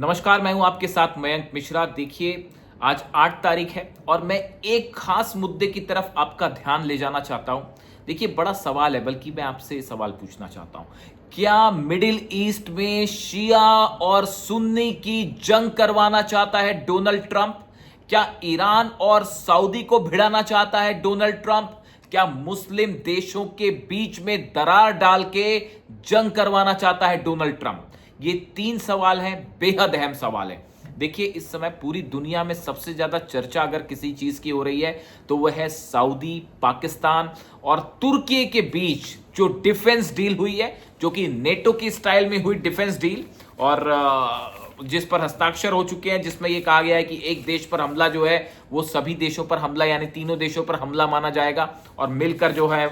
नमस्कार, मैं हूं आपके साथ मयंक मिश्रा। देखिए, आज 8 तारीख है और मैं एक खास मुद्दे की तरफ आपका ध्यान ले जाना चाहता हूं। देखिए, बड़ा सवाल है, बल्कि मैं आपसे सवाल पूछना चाहता हूं। क्या मिडिल ईस्ट में शिया और सुन्नी की जंग करवाना चाहता है डोनाल्ड ट्रंप? क्या ईरान और सऊदी को भिड़ाना चाहता है डोनाल्ड ट्रंप? क्या मुस्लिम देशों के बीच में दरार डाल के जंग करवाना चाहता है डोनाल्ड ट्रंप? ये 3 सवाल हैं, बेहद अहम सवाल है। देखिए, इस समय पूरी दुनिया में सबसे ज्यादा चर्चा अगर किसी चीज की हो रही है तो वह है सऊदी, पाकिस्तान और तुर्की के बीच जो डिफेंस डील हुई है, जो कि नेटो की स्टाइल में हुई डिफेंस डील, और जिस पर हस्ताक्षर हो चुके हैं, जिसमें यह कहा गया है कि एक देश पर हमला जो है वो सभी देशों पर हमला, यानी तीनों देशों पर हमला माना जाएगा और मिलकर जो है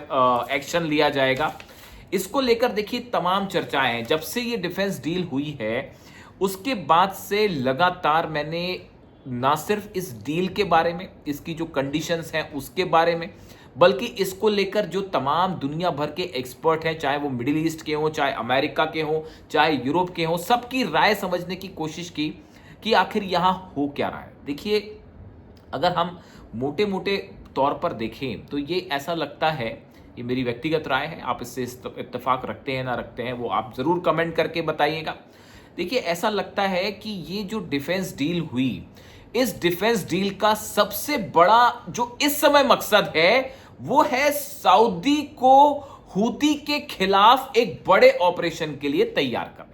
एक्शन लिया जाएगा। इसको लेकर देखिए तमाम चर्चाएं हैं। जब से ये डिफेंस डील हुई है उसके बाद से लगातार मैंने ना सिर्फ इस डील के बारे में, इसकी जो कंडीशंस हैं उसके बारे में, बल्कि इसको लेकर जो तमाम दुनिया भर के एक्सपर्ट हैं, चाहे वो मिडिल ईस्ट के हों, चाहे अमेरिका के हों, चाहे यूरोप के हों, सबकी राय समझने की कोशिश की कि आखिर यहां हो क्या रहा है। देखिए, अगर हम मोटे मोटे तौर पर देखें तो ये ऐसा लगता है, ये मेरी व्यक्तिगत राय है, आप इससे इत्तेफाक रखते हैं ना रखते हैं वो आप जरूर कमेंट करके बताइएगा। देखिए, ऐसा लगता है कि ये जो डिफेंस डील हुई, इस डिफेंस डील का सबसे बड़ा जो इस समय मकसद है वो है सऊदी को हूती के खिलाफ एक बड़े ऑपरेशन के लिए तैयार करना।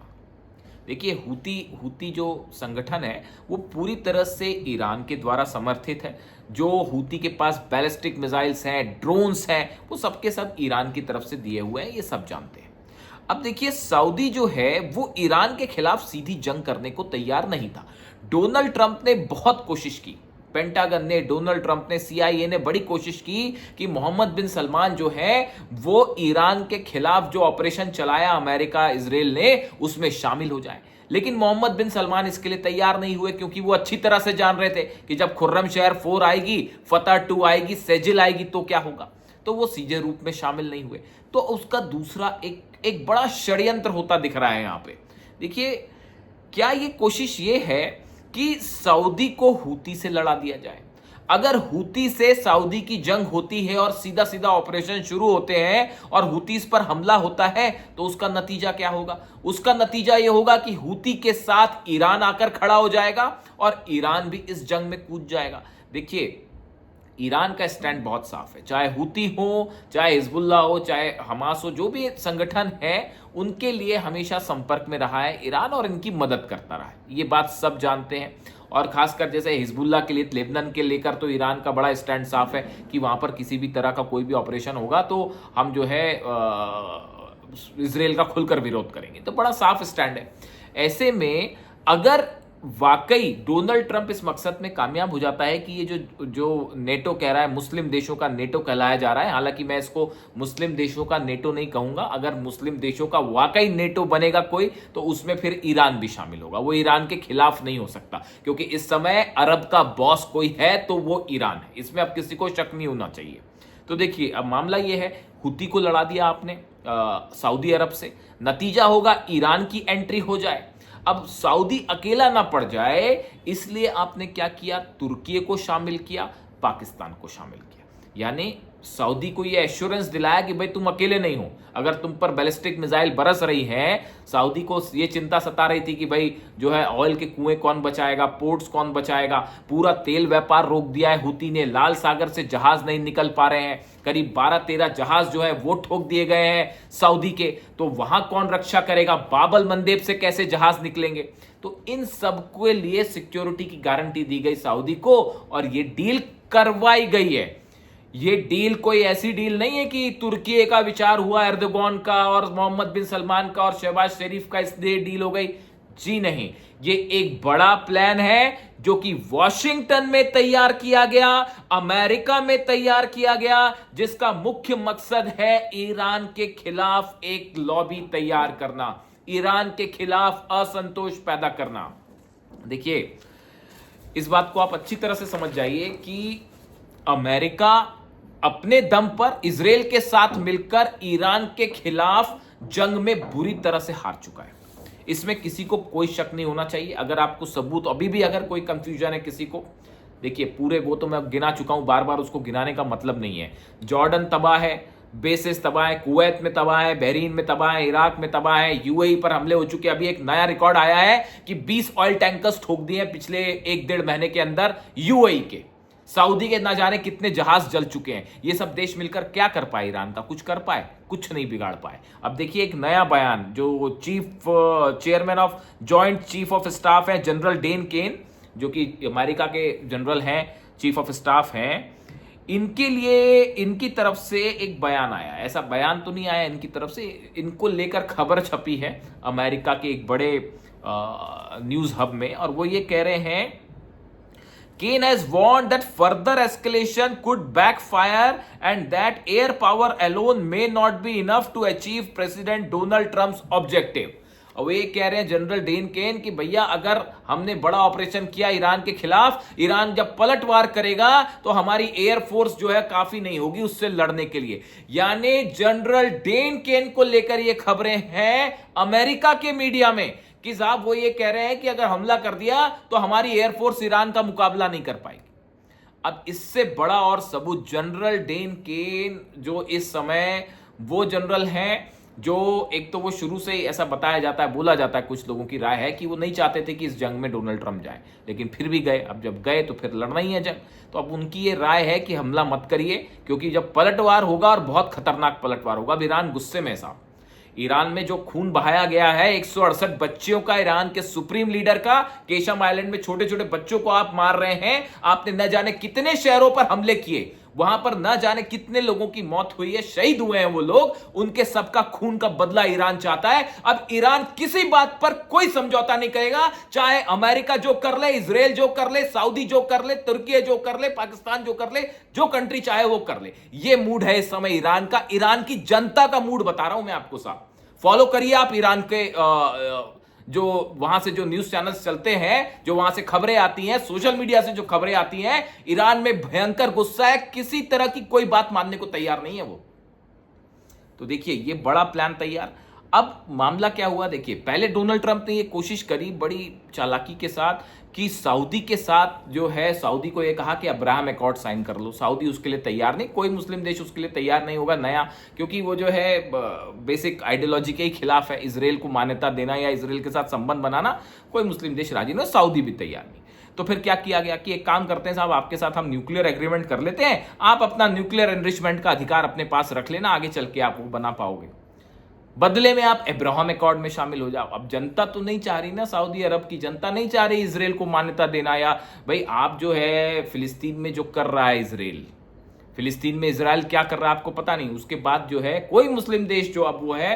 देखिए, हूती जो संगठन है वो पूरी तरह से ईरान के द्वारा समर्थित है। जो हूती के पास बैलिस्टिक मिसाइल्स हैं, ड्रोन्स हैं, वो सबके सब ईरान की तरफ से दिए हुए हैं, ये सब जानते हैं। अब देखिए, सऊदी जो है वो ईरान के खिलाफ सीधी जंग करने को तैयार नहीं था। डोनाल्ड ट्रंप ने बहुत कोशिश की, पेंटागन ने, डोनाल्ड ट्रंप ने, सीआईए ने बड़ी कोशिश की कि मोहम्मद बिन सलमान जो है वो ईरान के खिलाफ जो ऑपरेशन चलाया अमेरिका इजराइल ने उसमें शामिल हो जाए। लेकिन मोहम्मद बिन सलमान इसके लिए तैयार नहीं हुए, क्योंकि वो अच्छी तरह से जान रहे थे कि जब खुर्रमशहर 4 आएगी, फतह 2 आएगी, सेजिल आएगी तो क्या होगा। तो वो सीधे रूप में शामिल नहीं हुए। तो उसका दूसरा एक बड़ा षड्यंत्र होता दिख रहा है यहां पे। देखिए, क्या ये कोशिश ये है कि सऊदी को हूती से लड़ा दिया जाए? अगर हूती से सऊदी की जंग होती है और सीधा सीधा ऑपरेशन शुरू होते हैं और हूतीस पर हमला होता है तो उसका नतीजा क्या होगा? उसका नतीजा यह होगा कि हूती के साथ ईरान आकर खड़ा हो जाएगा और ईरान भी इस जंग में कूद जाएगा। देखिए, ईरान का स्टैंड बहुत साफ है, चाहे हूती हो, चाहे हिजबुल्लाह हो, चाहे हमास हो, जो भी संगठन है उनके लिए हमेशा संपर्क में रहा है ईरान और इनकी मदद करता रहा है। ये बात सब जानते हैं। और खासकर जैसे हिजबुल्लाह के लिए, लेबनान के लेकर तो ईरान का बड़ा स्टैंड साफ है कि वहां पर किसी भी तरह का कोई भी ऑपरेशन होगा तो हम जो है इसराइल का खुलकर विरोध करेंगे। तो बड़ा साफ स्टैंड है। ऐसे में अगर वाकई डोनाल्ड ट्रंप इस मकसद में कामयाब हो जाता है कि ये जो नेटो कह रहा है, मुस्लिम देशों का नेटो कहलाया जा रहा है, हालांकि मैं इसको मुस्लिम देशों का नेटो नहीं कहूंगा। अगर मुस्लिम देशों का वाकई नेटो बनेगा कोई तो उसमें फिर ईरान भी शामिल होगा। वो ईरान के खिलाफ नहीं हो सकता, क्योंकि इस समय अरब का बॉस कोई है तो वो ईरान है, इसमें अब किसी को शक नहीं होना चाहिए। तो देखिए, अब मामला ये है, हूती को लड़ा दिया आपने सऊदी अरब से, नतीजा होगा ईरान की एंट्री हो जाए। अब सऊदी अकेला ना पड़ जाए इसलिए आपने क्या किया? तुर्की को शामिल किया, पाकिस्तान को शामिल किया, यानी सऊदी को यह एश्योरेंस दिलाया कि भाई तुम अकेले नहीं हो। अगर तुम पर बैलिस्टिक मिसाइल बरस रही हैं, सऊदी को यह चिंता सता रही थी कि भाई जो है ऑयल के कुएं कौन बचाएगा, पोर्ट्स कौन बचाएगा। पूरा तेल व्यापार रोक दिया है हूती ने, लाल सागर से जहाज नहीं निकल पा रहे हैं, करीब 12-13 जहाज जो है वो ठोक दिए गए हैं सऊदी के। तो वहां कौन रक्षा करेगा? बाबल मंदेब से कैसे जहाज निकलेंगे? तो इन सब के लिए सिक्योरिटी की गारंटी दी गई सऊदी को और ये डील करवाई गई है। ये डील कोई ऐसी डील नहीं है कि तुर्की का विचार हुआ एर्दोगन का और मोहम्मद बिन सलमान का और शहबाज शरीफ का, इसलिए डील हो गई। जी नहीं, ये एक बड़ा प्लान है जो कि वॉशिंगटन में तैयार किया गया, अमेरिका में तैयार किया गया, जिसका मुख्य मकसद है ईरान के खिलाफ एक लॉबी तैयार करना, ईरान के खिलाफ असंतोष पैदा करना। देखिए, इस बात को आप अच्छी तरह से समझ जाइए कि अमेरिका अपने दम पर इजराइल के साथ मिलकर ईरान के खिलाफ जंग में बुरी तरह से हार चुका है। इसमें किसी को कोई शक नहीं होना चाहिए। अगर आपको सबूत अभी भी अगर कोई कंफ्यूजन है किसी को, देखिए पूरे वो तो मैं गिना चुका हूं, बार बार उसको गिनाने का मतलब नहीं है। जॉर्डन तबाह है, बेसिस तबाह है, कुवैत में तबाह है, बहरीन में तबाह है, इराक में तबाह है, यूएई पर हमले हो चुके हैं। अभी एक नया रिकॉर्ड आया है कि 20 ऑयल टैंकर्स ठोक दिए हैं पिछले 1-1.5 महीने के अंदर यूएई के। सऊदी के ना जाने कितने जहाज जल चुके हैं। ये सब देश मिलकर क्या कर पाए? ईरान का कुछ कर पाए? कुछ नहीं बिगाड़ पाए। अब देखिए एक नया बयान जो chairman of joint chief of staff है जनरल डेन केन, जो कि अमेरिका के जनरल हैं, चीफ ऑफ स्टाफ हैं, इनके लिए इनकी तरफ से एक बयान आया। ऐसा बयान तो नहीं आया इनकी तरफ से, इनको लेकर खबर छपी है अमेरिका के एक बड़े न्यूज हब में, और वो ये कह रहे हैं Kane has warned that further escalation could backfire and that air power alone may not be enough to achieve President Donald Trump's objective. और ये कह रहे हैं जनरल डेन केन कि भैया अगर हमने बड़ा ऑपरेशन किया ईरान के खिलाफ, ईरान जब पलटवार करेगा तो हमारी एयरफोर्स जो है काफी नहीं होगी उससे लड़ने के लिए। यानी जनरल डेन केन को लेकर ये खबरें हैं अमेरिका के मीडिया में कि साहब वो ये कह रहे हैं कि अगर हमला कर दिया तो हमारी एयरफोर्स ईरान का मुकाबला नहीं कर पाएगी। अब इससे बड़ा और सबूत जनरल डेन केन, जो इस समय वो जनरल हैं जो एक तो वो शुरू से ही ऐसा बताया जाता है, बोला जाता है, कुछ लोगों की राय है कि वो नहीं चाहते थे कि इस जंग में डोनाल्ड ट्रंप जाए, लेकिन फिर भी गए। अब जब गए तो फिर लड़ना ही है जंग। तो अब उनकी ये राय है कि हमला मत करिए, क्योंकि जब पलटवार होगा और बहुत खतरनाक पलटवार होगा। अब ईरान गुस्से में साहब, ईरान में जो खून बहाया गया है 168 बच्चियों का, ईरान के सुप्रीम लीडर का, केशम आइलैंड में छोटे छोटे बच्चों को आप मार रहे हैं। आपने न जाने कितने शहरों पर हमले किए, वहां पर न जाने कितने लोगों की मौत हुई है, शहीद हुए हैं वो लोग, उनके सबका खून का बदला ईरान चाहता है। अब ईरान किसी बात पर कोई समझौता नहीं करेगा, चाहे अमेरिका जो कर ले, इजराइल जो कर ले, सऊदी जो कर ले, तुर्की जो कर ले, पाकिस्तान जो कर ले, जो कंट्री चाहे वो कर ले। ये मूड है इस समय ईरान का, ईरान की जनता का मूड बता रहा हूं मैं आपको साहब। फॉलो करिए आप ईरान के जो वहां से जो न्यूज चैनल्स चलते हैं, जो वहां से खबरें आती हैं, सोशल मीडिया से जो खबरें आती हैं, ईरान में भयंकर गुस्सा है, किसी तरह की कोई बात मानने को तैयार नहीं है वो। तो देखिए ये बड़ा प्लान तैयार। अब मामला क्या हुआ देखिए, पहले डोनाल्ड ट्रंप ने ये कोशिश करी बड़ी चालाकी के साथ कि सऊदी के साथ जो है, सऊदी को ये कहा कि अब्राहम एकॉर्ड साइन कर लो। सऊदी उसके लिए तैयार नहीं, कोई मुस्लिम देश उसके लिए तैयार नहीं होगा नया, क्योंकि वो जो है बेसिक आइडियोलॉजी के ही खिलाफ है। इजराइल को मान्यता देना या इजराइल के साथ संबंध बनाना कोई मुस्लिम देश राजी नहीं, सऊदी भी तैयार नहीं। तो फिर क्या किया गया कि एक काम करते हैं साहब, आपके साथ हम न्यूक्लियर एग्रीमेंट कर लेते हैं, आप अपना न्यूक्लियर एनरिचमेंट का अधिकार अपने पास रख लेना, आगे चल के आप वो बना पाओगे, बदले में आप अब्राहम एकॉर्ड में शामिल हो जाओ। अब जनता तो नहीं चाह रही ना, सऊदी अरब की जनता नहीं चाह रही इजराइल को मान्यता देना, या भाई आप जो है फिलिस्तीन में जो कर रहा है इजराइल, फिलिस्तीन में इजराइल क्या कर रहा है आपको पता नहीं। उसके बाद जो है कोई मुस्लिम देश जो अब वो है,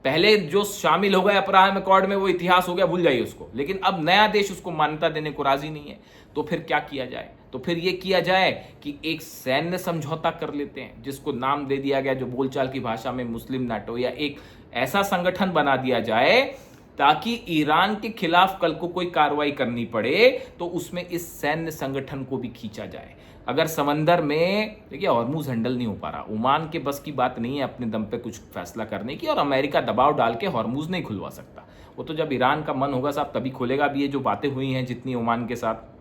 पहले जो शामिल हो गए अब्राहम एकॉर्ड में वो इतिहास हो गया, भूल जाइए उसको, लेकिन अब नया देश उसको मान्यता देने को राजी नहीं है। तो फिर क्या किया जाए? तो फिर ये किया जाए कि एक सैन्य समझौता कर लेते हैं, जिसको नाम दे दिया गया जो बोलचाल की भाषा में मुस्लिम नाटो, या एक ऐसा संगठन बना दिया जाए ताकि ईरान के खिलाफ कल को कोई कार्रवाई करनी पड़े तो उसमें इस सैन्य संगठन को भी खींचा जाए। अगर समंदर में देखिए हॉर्मुज हैंडल नहीं हो पा रहा, ओमान के बस की बात नहीं है अपने दम पे कुछ फैसला करने की, और अमेरिका दबाव डाल के हॉर्मुज नहीं खुलवा सकता। वो तो जब ईरान का मन होगा साहब तभी खोलेगा। भी ये जो बातें हुई हैं जितनी ओमान के साथ,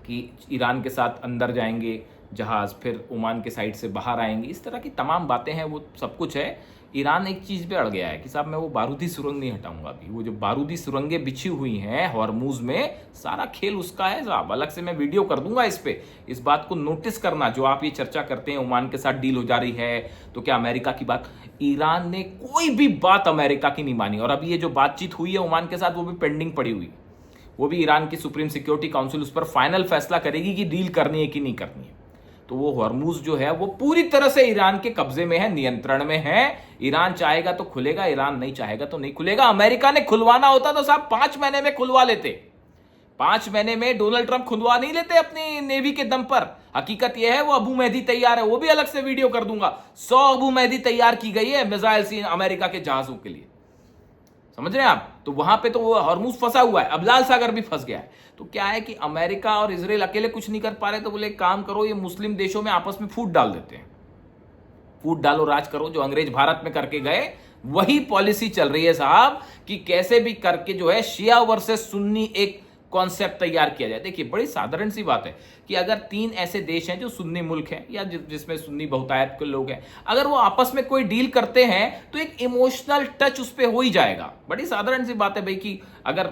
कि ईरान के साथ अंदर जाएंगे जहाज, फिर ओमान के साइड से बाहर आएंगे, इस तरह की तमाम बातें हैं, वो सब कुछ है। ईरान एक चीज़ पे अड़ गया है कि साहब मैं वो बारूदी सुरंग नहीं हटाऊंगा अभी। वो जो बारूदी सुरंगें बिछी हुई हैं हॉर्मुज में, सारा खेल उसका है साहब। अलग से मैं वीडियो कर दूंगा इस पे, इस बात को नोटिस करना। जो आप ये चर्चा करते हैं ओमान के साथ डील हो जा रही है तो क्या अमेरिका की बात, ईरान ने कोई भी बात अमेरिका की नहीं मानी। और अभी ये जो बातचीत हुई है ओमान के साथ वो भी पेंडिंग पड़ी हुई, वो भी ईरान की सुप्रीम सिक्योरिटी काउंसिल उस पर फाइनल फैसला करेगी कि डील करनी है कि नहीं करनी है। तो वो हॉर्मुज जो है वो पूरी तरह से ईरान के कब्जे में है, नियंत्रण में है। ईरान चाहेगा तो खुलेगा, ईरान नहीं चाहेगा तो नहीं खुलेगा। अमेरिका ने खुलवाना होता तो साहब 5 महीने में खुलवा लेते। 5 महीने में डोनाल्ड ट्रंप खुलवा नहीं लेते अपनी नेवी के दम पर। हकीकत यह है वो अबू मेहदी तैयार है, वो भी अलग से वीडियो कर दूंगा। 100 अबू मेहदी तैयार की गई है मिसाइल सी अमेरिका के जहाजों के लिए, समझ रहे हैं आप। तो वहां पे तो वो हॉर्मुज फंसा हुआ है, अब लाल सागर भी फंस गया है। तो क्या है कि अमेरिका और इजराइल अकेले कुछ नहीं कर पा रहे, तो बोले काम करो ये मुस्लिम देशों में आपस में फूट डाल देते हैं, फूट डालो राज करो। जो अंग्रेज भारत में करके गए, वही पॉलिसी चल रही है साहब कि कैसे भी करके जो है शिया वर्सेस सुन्नी एक कॉन्सेप्ट तैयार किया जाए। देखिए बड़ी साधारण सी बात है कि अगर 3 ऐसे देश हैं जो सुन्नी मुल्क हैं या जिसमें सुन्नी बहुतायत के लोग हैं, अगर वो आपस में कोई डील करते हैं तो एक इमोशनल टच उस पर हो ही जाएगा। बड़ी साधारण सी बात है भाई कि अगर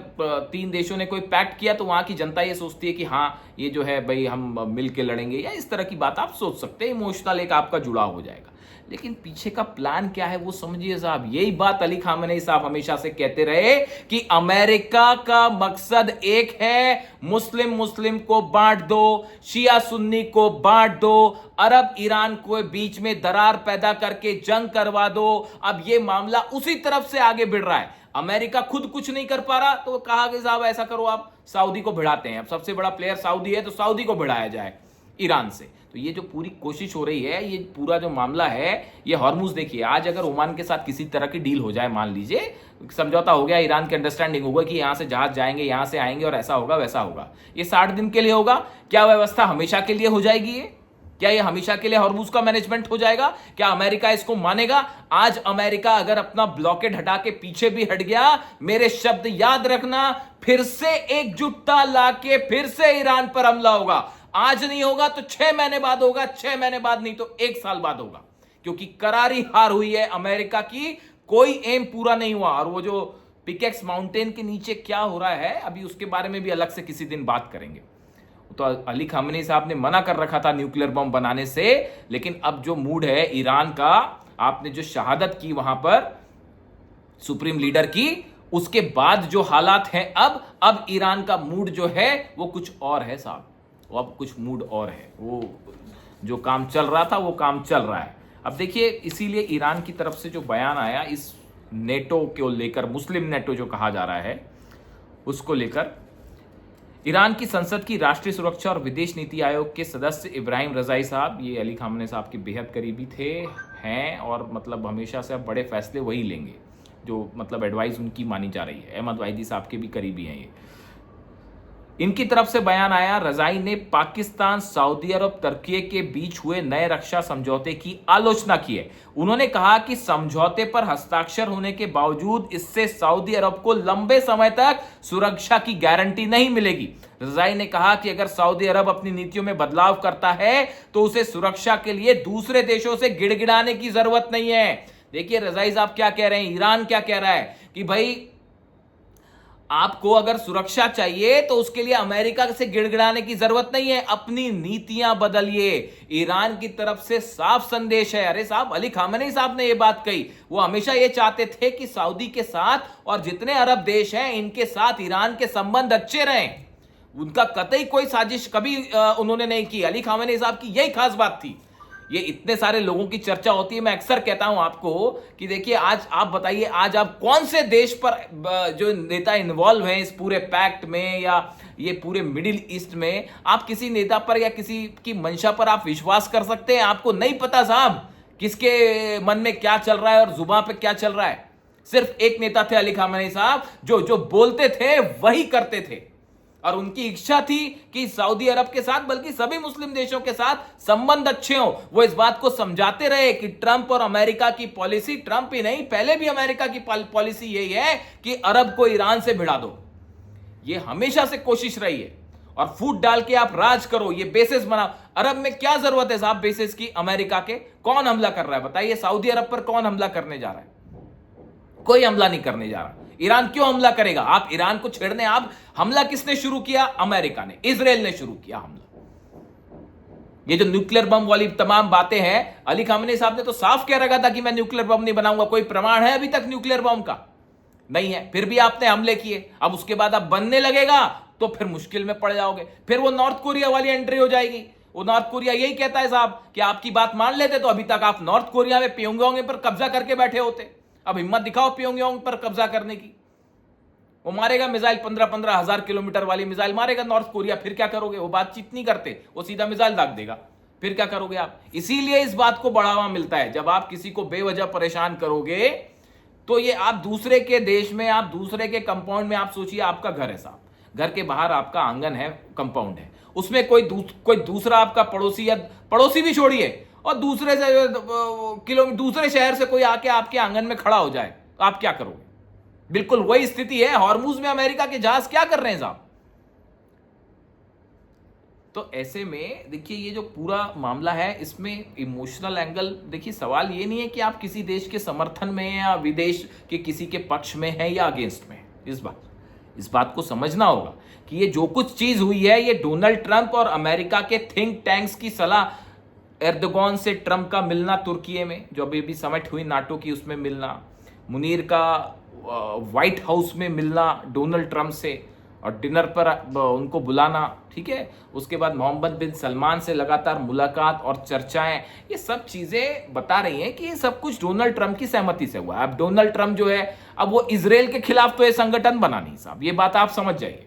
3 देशों ने कोई पैक्ट किया तो वहां की जनता ये सोचती है कि हाँ ये जो है भाई हम मिल के लड़ेंगे, या इस तरह की बात आप सोच सकते हैं। इमोशनल एक आपका जुड़ाव हो जाएगा, लेकिन पीछे का प्लान क्या है वो समझिए साहब। यही बात अली खामेनेई साहब हमेशा से कहते रहे कि अमेरिका का मकसद एक है, मुस्लिम को बांट दो, शिया सुन्नी को बांट दो, अरब ईरान को बीच में दरार पैदा करके जंग करवा दो। अब ये मामला उसी तरफ से आगे बढ़ रहा है। अमेरिका खुद कुछ नहीं कर पा रहा तो कहा कि साहब ऐसा करो आप सऊदी को भिड़ाते हैं। अब सबसे बड़ा प्लेयर सऊदी है तो सऊदी को भिड़ाया जाए ईरान से। तो ये जो पूरी कोशिश हो रही है, ये पूरा जो मामला है, ये हॉर्मुज देखिए, आज अगर ओमान के साथ किसी तरह की डील हो जाए, मान लीजिए समझौता हो गया, ईरान की अंडरस्टैंडिंग होगा कि यहां से जहाज जाएंगे, यहां से आएंगे और ऐसा होगा वैसा होगा, ये 60 दिन के लिए होगा। क्या व्यवस्था हमेशा के लिए हो जाएगी? ये क्या ये हमेशा के लिए हॉर्मुज का मैनेजमेंट हो जाएगा? क्या अमेरिका इसको मानेगा? आज अमेरिका अगर अपना ब्लॉकेड हटा के पीछे भी हट गया, मेरे शब्द याद रखना, फिर से एकजुटता लाके फिर से ईरान पर हमला होगा। आज नहीं होगा तो 6 महीने बाद होगा, 6 महीने बाद नहीं तो 1 साल बाद होगा, क्योंकि करारी हार हुई है अमेरिका की, कोई एम पूरा नहीं हुआ। और वो जो पिकेक्स माउंटेन के नीचे क्या हो रहा है अभी, उसके बारे में भी अलग से किसी दिन बात करेंगे। तो अली खामेनेई साहब ने मना कर रखा था न्यूक्लियर बम बनाने से, लेकिन अब जो मूड है ईरान का, आपने जो शहादत की वहां पर सुप्रीम लीडर की, उसके बाद जो हालात हैं अब ईरान का मूड जो है वो कुछ और है साहब। वो अब कुछ मूड और है, वो जो काम चल रहा था वो काम चल रहा है। अब देखिए इसीलिए ईरान की तरफ से जो बयान आया इस नेटो को लेकर, मुस्लिम नेटो जो कहा जा रहा है उसको लेकर, ईरान की संसद की राष्ट्रीय सुरक्षा और विदेश नीति आयोग के सदस्य इब्राहिम रजाई साहब, ये अली खामेनेई साहब के बेहद करीबी थे, हैं, और मतलब हमेशा से अब बड़े फैसले वही लेंगे जो मतलब एडवाइस उनकी मानी जा रही है। अहमद वाहिदी साहब के भी करीबी हैं ये। इनकी तरफ से बयान आया, रजाई ने पाकिस्तान, सऊदी अरब, तुर्की के बीच हुए नए रक्षा समझौते की आलोचना की है। उन्होंने कहा कि समझौते पर हस्ताक्षर होने के बावजूद इससे सऊदी अरब को लंबे समय तक सुरक्षा की गारंटी नहीं मिलेगी। रजाई ने कहा कि अगर सऊदी अरब अपनी नीतियों में बदलाव करता है तो उसे सुरक्षा के लिए दूसरे देशों से गिड़गिड़ाने की जरूरत नहीं है। देखिए रजाई साहब क्या कह रहे हैं, ईरान क्या कह रहा है कि भाई आपको अगर सुरक्षा चाहिए तो उसके लिए अमेरिका से गिड़गिड़ाने की जरूरत नहीं है, अपनी नीतियां बदलिए। ईरान की तरफ से साफ संदेश है। अरे साहब, अली खामेनेई साहब ने यह बात कही, वो हमेशा यह चाहते थे कि सऊदी के साथ और जितने अरब देश हैं इनके साथ ईरान के संबंध अच्छे रहें। उनका कतई कोई साजिश कभी उन्होंने नहीं की। अली खामेनेई साहब की यही खास बात थी। ये इतने सारे लोगों की चर्चा होती है, मैं अक्सर कहता हूं आपको कि देखिए आज आप बताइए, आज आप कौन से देश पर जो नेता इन्वॉल्व हैं इस पूरे पैक्ट में या ये पूरे मिडिल ईस्ट में, आप किसी नेता पर या किसी की मंशा पर आप विश्वास कर सकते हैं? आपको नहीं पता साहब किसके मन में क्या चल रहा है और जुबान पे क्या चल रहा है। सिर्फ एक नेता थे अली खामेनेई साहब, जो बोलते थे वही करते थे, और उनकी इच्छा थी कि सऊदी अरब के साथ बल्कि सभी मुस्लिम देशों के साथ संबंध अच्छे हों। वो इस बात को समझाते रहे कि ट्रंप और अमेरिका की पॉलिसी, ट्रंप ही नहीं पहले भी अमेरिका की पॉलिसी यही है कि अरब को ईरान से भिड़ा दो। ये हमेशा से कोशिश रही है, और फूट डाल के आप राज करो, ये बेसिस बनाओ। अरब में क्या जरूरत है साहब बेसिस की? अमेरिका के कौन हमला कर रहा है बताइए? सऊदी अरब पर कौन हमला करने जा रहा है? कोई हमला नहीं करने जा रहा। ईरान क्यों हमला करेगा? आप ईरान को छेड़ने, आप हमला किसने शुरू किया? अमेरिका ने, इजराइल ने शुरू किया हमला। ये जो न्यूक्लियर बम वाली तमाम बातें हैं, अली खामेनेई साहब ने तो साफ कह रखा था कि मैं न्यूक्लियर बम नहीं बनाऊंगा। कोई प्रमाण है अभी तक न्यूक्लियर बम का? नहीं है, फिर भी आपने हमले किए। अब उसके बाद आप बनने लगेगा तो फिर मुश्किल में पड़ जाओगे, फिर वो नॉर्थ कोरिया वाली एंट्री हो जाएगी। वो नॉर्थ कोरिया यही कहता है साहब कि आपकी बात मान लेते तो अभी तक आप नॉर्थ कोरिया में प्योंगयांग पर कब्जा करके बैठे होते। अब हिम्मत दिखाओ प्योंगयांग पर कब्जा करने की। वो मारेगा मिसाइल, 15-15 हजार किलोमीटर वाली मिसाइल मारेगा नॉर्थ कोरिया, फिर क्या करोगे? वो बातचीत नहीं करते, वो सीधा मिसाइल दाग देगा, फिर क्या करोगे आप? इसीलिए इस बात को बढ़ावा मिलता है। जब आप किसी को बेवजह परेशान करोगे तो ये आप दूसरे के देश में, आप दूसरे के कंपाउंड में, आप सोचिए आपका घर है साहब, घर के बाहर आपका आंगन है, कंपाउंड है, उसमें कोई दूसरा आपका पड़ोसी, या पड़ोसी भी छोड़िए, और दूसरे से किलोमीटर दूसरे शहर से कोई आके आपके आंगन में खड़ा हो जाए तो आप क्या करोगे? बिल्कुल वही स्थिति है। हॉर्मुज में अमेरिका के जहाज क्या कर रहे हैं साहब? तो ऐसे में देखिए ये जो पूरा मामला है इसमें इमोशनल एंगल, देखिए सवाल ये नहीं है कि आप किसी देश के समर्थन में या विदेश के किसी के पक्ष में है या अगेंस्ट में। इस बात को समझना होगा कि ये जो कुछ चीज हुई है ये डोनाल्ड ट्रंप और अमेरिका के थिंक टैंक्स की सलाह, एर्दोगान से ट्रंप का मिलना तुर्की में जो अभी भी समिट हुई नाटो की उसमें मिलना, मुनीर का व्हाइट हाउस में मिलना डोनाल्ड ट्रंप से और डिनर पर उनको बुलाना, ठीक है, उसके बाद मोहम्मद बिन सलमान से लगातार मुलाकात और चर्चाएं, ये सब चीजें बता रही हैं कि ये सब कुछ डोनाल्ड ट्रंप की सहमति से हुआ है। अब डोनाल्ड ट्रंप जो है अब वो इजराइल के खिलाफ तो ये संगठन बना नहीं साहब, ये बात आप समझ जाइए,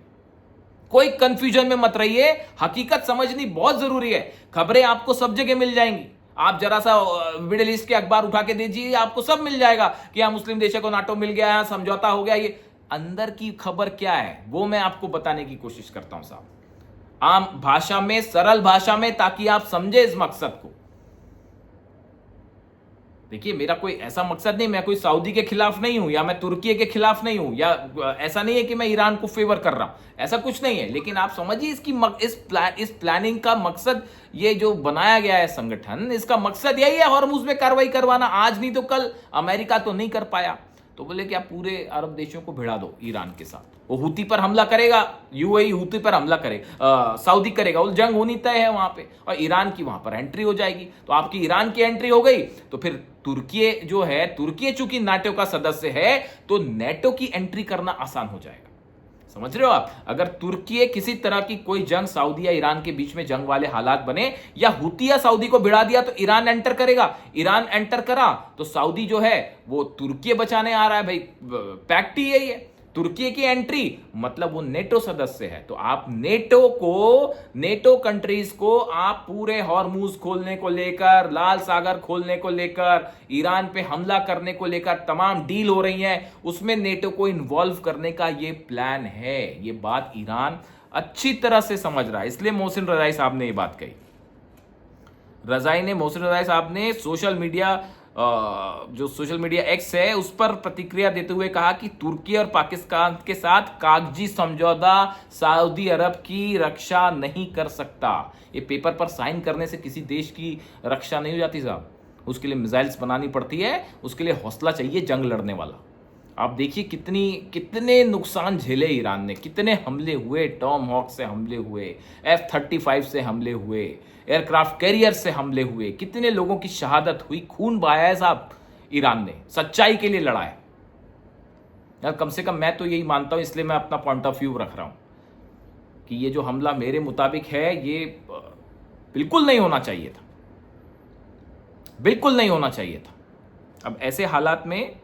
कोई कंफ्यूजन में मत रहिए, हकीकत समझनी बहुत जरूरी है। खबरें आपको सब जगह मिल जाएंगी, आप जरा सा मिडिल ईस्ट के अखबार उठा के दीजिए, आपको सब मिल जाएगा कि हाँ मुस्लिम देशों को नाटो मिल गया, समझौता हो गया। ये अंदर की खबर क्या है वो मैं आपको बताने की कोशिश करता हूं साहब, आम भाषा में, सरल भाषा में, ताकि आप समझे इस मकसद को। देखिए मेरा कोई ऐसा मकसद नहीं, मैं कोई सऊदी के खिलाफ नहीं हूं या मैं तुर्की के खिलाफ नहीं हूं या ऐसा नहीं है कि मैं ईरान को फेवर कर रहा हूं, ऐसा कुछ नहीं है। लेकिन आप समझिए इस प्लानिंग का मकसद, ये जो बनाया गया है संगठन, इसका मकसद यही है हॉर्मुज में कार्रवाई करवाना। आज नहीं तो कल अमेरिका तो नहीं कर पाया तो बोले कि आप पूरे अरब देशों को भिड़ा दो ईरान के साथ, वो हूती पर हमला करेगा, यूएई हूती पर हमला करेगा, सऊदी करेगा, वो जंग होनी तय है वहां पे, और ईरान की वहां पर एंट्री हो जाएगी। तो आपकी ईरान की एंट्री हो गई तो फिर तुर्की जो है, तुर्की चूंकि नाटो का सदस्य है तो नेटो की एंट्री करना आसान हो जाएगा। समझ रहे हो आप? अगर तुर्की किसी तरह की कोई जंग सऊदी या ईरान के बीच में जंग वाले हालात बने या हूती या सऊदी को भिड़ा दिया तो ईरान एंटर करेगा, ईरान एंटर करा तो सऊदी जो है वो तुर्की बचाने आ रहा है भाई, पैक्ट ही यही है। तुर्की की एंट्री मतलब वो नेटो सदस्य है, तो आप नेटो कंट्रीज को आप पूरे हॉर्मुज खोलने को लेकर, लाल सागर खोलने को लेकर, ईरान पे हमला करने को लेकर तमाम डील हो रही है, उसमें नेटो को इन्वॉल्व करने का ये प्लान है। ये बात ईरान अच्छी तरह से समझ रहा है, इसलिए मोहसिन रजाई साहब ने ये बात कही। मोहसिन रजाई साहब ने जो सोशल मीडिया एक्स है उस पर प्रतिक्रिया देते हुए कहा कि तुर्की और पाकिस्तान के साथ कागजी समझौता सऊदी अरब की रक्षा नहीं कर सकता। ये पेपर पर साइन करने से किसी देश की रक्षा नहीं हो जाती साहब, उसके लिए मिसाइल्स बनानी पड़ती है, उसके लिए हौसला चाहिए जंग लड़ने वाला। आप देखिए कितने नुकसान झेले ईरान ने, कितने हमले हुए, टॉम हॉक से हमले हुए, F-35 से हमले हुए, एयरक्राफ्ट कैरियर से हमले हुए, कितने लोगों की शहादत हुई, खून बहाया है साहब ईरान ने, सच्चाई के लिए लड़ा है यार। कम से कम मैं तो यही मानता हूं, इसलिए मैं अपना पॉइंट ऑफ व्यू रख रहा हूं कि ये जो हमला मेरे मुताबिक है ये बिल्कुल नहीं होना चाहिए था, बिल्कुल नहीं होना चाहिए था। अब ऐसे हालात में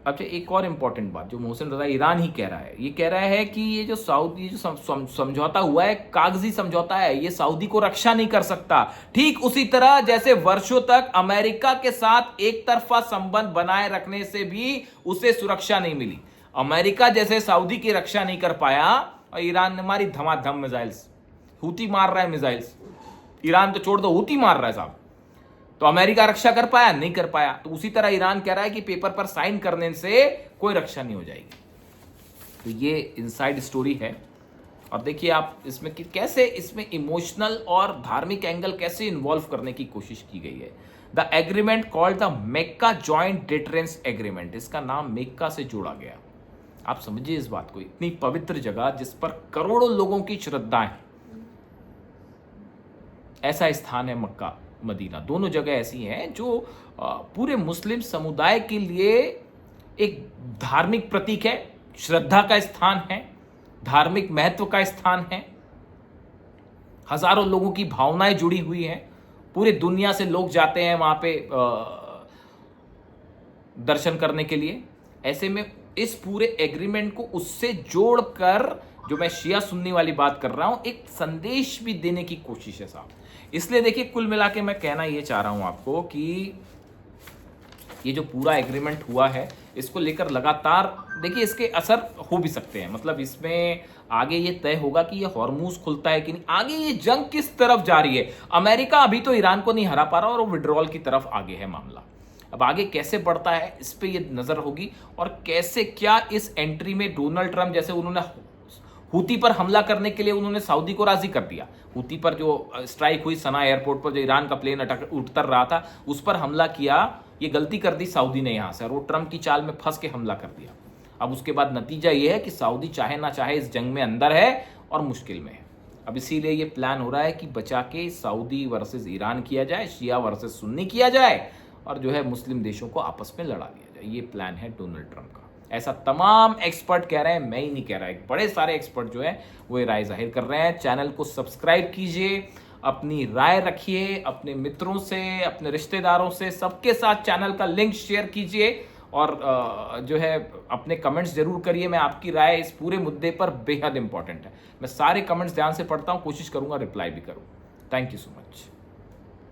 अच्छा एक और इंपॉर्टेंट बात जो मोहसिन रजा ईरान ही कह रहा है, ये कह रहा है कि ये जो सऊदी जो समझौता हुआ है, कागजी समझौता है, ये सऊदी को रक्षा नहीं कर सकता। ठीक उसी तरह जैसे वर्षों तक अमेरिका के साथ एक तरफा संबंध बनाए रखने से भी उसे सुरक्षा नहीं मिली। अमेरिका जैसे सऊदी की रक्षा नहीं कर पाया और ईरान ने मारी धमाधम मिसाइल्स, हूती मार रहा है मिसाइल्स, ईरान तो छोड़ दो हूती मार रहा है साहब, तो अमेरिका रक्षा कर पाया? नहीं कर पाया। तो उसी तरह ईरान कह रहा है कि पेपर पर साइन करने से कोई रक्षा नहीं हो जाएगी। तो ये इनसाइड स्टोरी है। और देखिए आप इसमें कि कैसे इसमें इमोशनल और धार्मिक एंगल कैसे इन्वॉल्व करने की कोशिश की गई है। The agreement called the Mecca joint deterrence agreement, इसका नाम मेक्का से जोड़ा गया। आप समझिए इस बात को, इतनी पवित्र जगह जिस पर करोड़ों लोगों की श्रद्धाएं, ऐसा स्थान है मक्का मदीना, दोनों जगह ऐसी हैं जो पूरे मुस्लिम समुदाय के लिए एक धार्मिक प्रतीक है, श्रद्धा का स्थान है, धार्मिक महत्व का स्थान है। हजारों लोगों की भावनाएं जुड़ी हुई हैं, पूरे दुनिया से लोग जाते हैं वहां पे दर्शन करने के लिए। ऐसे में इस पूरे एग्रीमेंट को उससे जोड़कर, जो मैं शिया सुन्नी वाली बात कर रहा हूं, एक संदेश भी देने की कोशिश है साहब। इसलिए देखिए कुल मिला के मैं कहना ये चाह रहा हूं आपको कि ये जो पूरा एग्रीमेंट हुआ है इसको लेकर लगातार देखिए इसके असर हो भी सकते हैं, मतलब इसमें आगे ये तय होगा कि ये हॉर्मूज खुलता है कि नहीं, आगे ये जंग किस तरफ जा रही है। अमेरिका अभी तो ईरान को नहीं हरा पा रहा और वो विड्रॉल की तरफ आगे है मामला। अब आगे कैसे बढ़ता है इस पे ये नजर होगी, और कैसे क्या इस एंट्री में डोनाल्ड ट्रंप, जैसे उन्होंने हूती पर हमला करने के लिए उन्होंने सऊदी को राजी कर दिया, हूती पर जो स्ट्राइक हुई सना एयरपोर्ट पर, जो ईरान का प्लेन अटक उतर रहा था उस पर हमला किया, ये गलती कर दी सऊदी ने यहां से, और वो ट्रंप की चाल में फंस के हमला कर दिया। अब उसके बाद नतीजा ये है कि सऊदी चाहे ना चाहे इस जंग में अंदर है और मुश्किल में है। अब इसीलिए ये प्लान हो रहा है कि बचा के सऊदी वर्सेस ईरान किया जाए, शिया वर्सेस सुन्नी किया जाए, और जो है मुस्लिम देशों को आपस में लड़ा दिया जाए। ये प्लान है डोनाल्ड ट्रंप का, ऐसा तमाम एक्सपर्ट कह रहे हैं, मैं ही नहीं कह रहा, बड़े सारे एक्सपर्ट जो है वो ये राय जाहिर कर रहे हैं। चैनल को सब्सक्राइब कीजिए, अपनी राय रखिए, अपने मित्रों से, अपने रिश्तेदारों से, सबके साथ चैनल का लिंक शेयर कीजिए, और जो है अपने कमेंट्स जरूर करिए। मैं आपकी राय इस पूरे मुद्दे पर बेहद इंपॉर्टेंट है, मैं सारे कमेंट्स ध्यान से पढ़ता हूं, कोशिश करूंगा रिप्लाई भी करूं। Thank you so much.